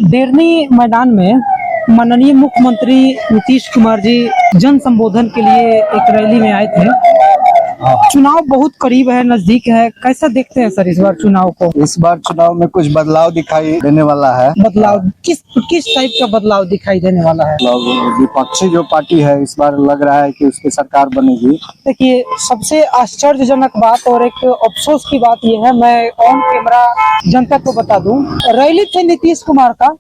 देरनी मैदान में माननीय मुख्यमंत्री नीतीश कुमार जी जन संबोधन के लिए एक रैली में आए थे। चुनाव बहुत करीब है, नजदीक है, कैसा देखते हैं सर इस बार चुनाव को? इस बार चुनाव में कुछ बदलाव दिखाई देने वाला है। बदलाव किस टाइप का बदलाव दिखाई देने वाला है? विपक्षी जो पार्टी है इस बार लग रहा है कि उसकी सरकार बनेगी। देखिए, सबसे आश्चर्यजनक बात और एक अफसोस की बात यह है, मैं ऑन कैमरा जनता को बता दूं, रैली थे नीतीश कुमार का,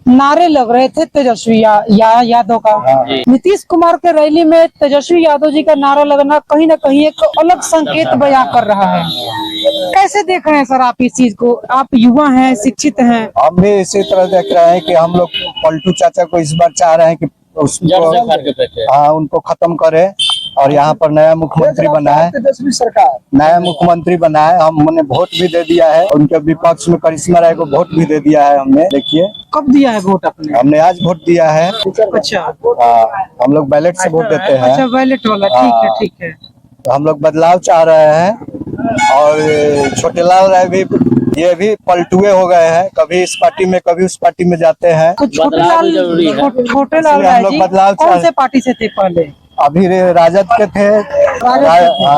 नारे लग रहे थे तेजस्वी यादव का। नीतीश कुमार के रैली में तेजस्वी यादव जी का नारा लगना कहीं ना कहीं एक अलग संकेत बयां कर रहा है। कैसे देख रहे हैं सर आप इस चीज को? आप युवा हैं, शिक्षित हैं। हम भी इसी तरह देख रहे हैं कि हम लोग पलटू चाचा को इस बार चाह रहे हैं कि उनको खत्म करे और यहाँ पर नया मुख्यमंत्री बनाए। तेजस्वी सरकार नया मुख्यमंत्री बनाए। हमने वोट भी दे दिया है, उनके विपक्ष में करिश्मा राय को वोट भी दे दिया है हमने। देखिए कब दिया है वोट आपने? हमने आज वोट दिया है। अच्छा, हम लोग बैलेट से वोट देते हैं। अच्छा, बैलेट वाला, ठीक है। तो हम लोग बदलाव चाह रहे हैं और छोटेलाल राय भी ये भी पलटुए हो गए हैं, कभी इस पार्टी में कभी उस पार्टी में जाते हैं। तो छोटेलाल राय जी कौन से पार्टी से थे पहले? अभी राजद के थे,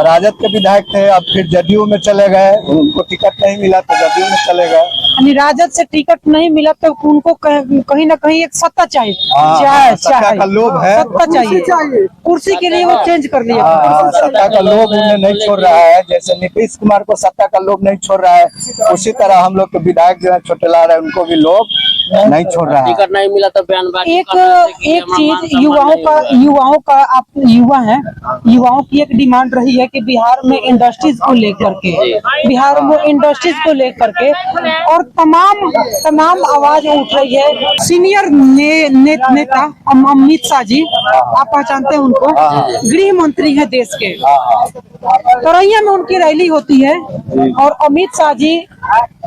राजद के विधायक थे, अब फिर जदयू में चले गए। उनको टिकट नहीं मिला तो जदयू में चले गए। यानी राजद से टिकट नहीं मिला तो उनको कहीं ना कहीं एक सत्ता चाहिए। सत्ता का लोभ है, सत्ता चाहिए, कुर्सी के लिए वो चेंज कर लिया। सत्ता का लोभ उन्हें नहीं छोड़ रहा है। जैसे नीतीश कुमार को सत्ता का लोभ नहीं छोड़ रहा है, उसी तरह हम लोग के विधायक जो है छोटेलाल है, उनको भी लोभ नहीं छोड़ रहा है। टिकट नहीं मिला तो बयानबाजी। एक चीज युवाओं का आप युवा हैं, युवाओं की एक डिमांड रही है कि बिहार में इंडस्ट्रीज को लेकर के और तमाम आवाज उठ रही है। सीनियर नेता अमित शाह जी, आप पहचानते हैं उनको, गृह मंत्री है देश के। तरैया में उनकी रैली होती है और अमित शाह जी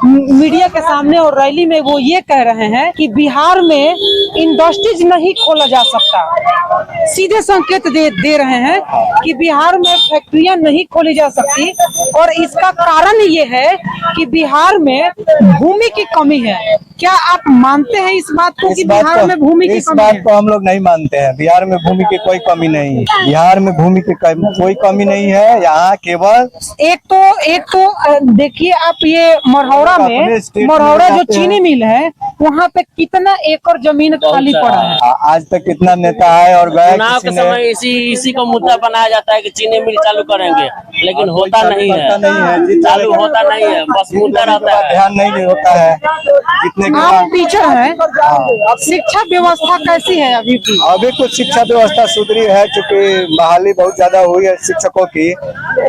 मीडिया के सामने और रैली में वो ये कह रहे हैं कि बिहार में इंडस्ट्रीज नहीं खोला जा सकता। सीधे संकेत दे रहे हैं कि बिहार में फैक्ट्रियां नहीं खोली जा सकती और इसका कारण ये है कि बिहार में भूमि की कमी है। क्या आप मानते हैं इस बात को कि बिहार में भूमि की कमी है? इस बात को हम लोग नहीं मानते हैं। बिहार में भूमि की कोई कमी नहीं है। बिहार में भूमि की कोई कमी नहीं है। यहाँ केवल एक तो देखिए आप, ये मरहौड़ा जो चीनी मिल है, वहाँ पे कितना एकड़ जमीन खाली पड़ा है। आज तक कितना नेता है और गए चुनाव के समय इसी को मुद्दा बनाया जाता है कि चीनी मिल चालू करेंगे, लेकिन होता नहीं है, चालू होता नहीं है, बस मुद्दा रहता है, ध्यान नहीं होता है। जितने आप टीचर हैं, शिक्षा व्यवस्था कैसी है अभी की? अभी कुछ शिक्षा व्यवस्था सुधरी है, क्योंकि बहाली बहुत ज्यादा हुई है शिक्षकों की।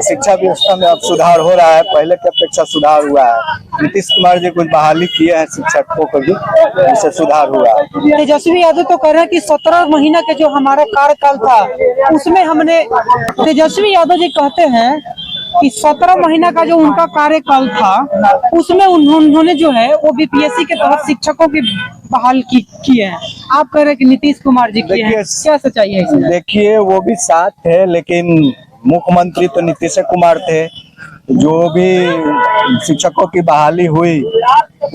शिक्षा व्यवस्था में अब सुधार हो रहा है, पहले की अपेक्षा सुधार हुआ है। नीतीश कुमार जी कुछ बहाली किए हैं शिक्षकों को भी, जिससे सुधार हुआ है। तेजस्वी यादव तो कह रहे हैं कि 17 महीना के जो हमारा कार्यकाल था उसमें हमने, तेजस्वी यादव जी कहते हैं कि 17 महीना का जो उनका कार्यकाल था उसमें उन्होंने जो है वो बीपीएससी के तहत शिक्षकों की बहाल किए हैं। आप कह रहे हैं कि नीतीश कुमार जी किए हैं, क्या सच्चाई है इसमें? देखिए, वो भी साथ थे, लेकिन मुख्यमंत्री तो नीतीश कुमार थे। जो भी शिक्षकों की बहाली हुई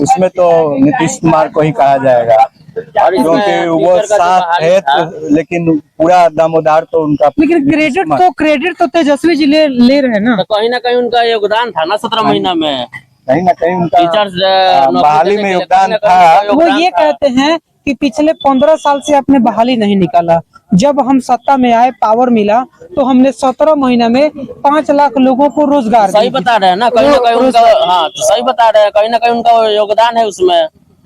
उसमें तो नीतीश कुमार को ही कहा जाएगा, क्योंकि वो साथ है तो, लेकिन पूरा दामोदार तो उनका। लेकिन क्रेडिट तो तेजस्वी जी ले रहे हैं ना। तो कहीं ना कहीं उनका योगदान था ना 17 महीना में, कहीं ना कहीं उनका टीचर्स बहाली में योगदान था। वो ये कहते हैं कि पिछले 15 साल से आपने बहाली नहीं निकाला। जब हम सत्ता में आए, पावर मिला, तो हमने 17 महीना में 5 लाख लोगों को रोजगार। सही बता रहे हैं ना, कहीं ना कहीं उनका, हाँ तो सही बता रहे हैं, कहीं ना कहीं उनका योगदान है उसमें।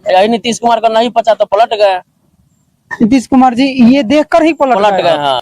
यही नीतीश कुमार को नहीं पचा तो पलट गए। नीतीश कुमार जी ये देखकर ही पलट गए। हाँ।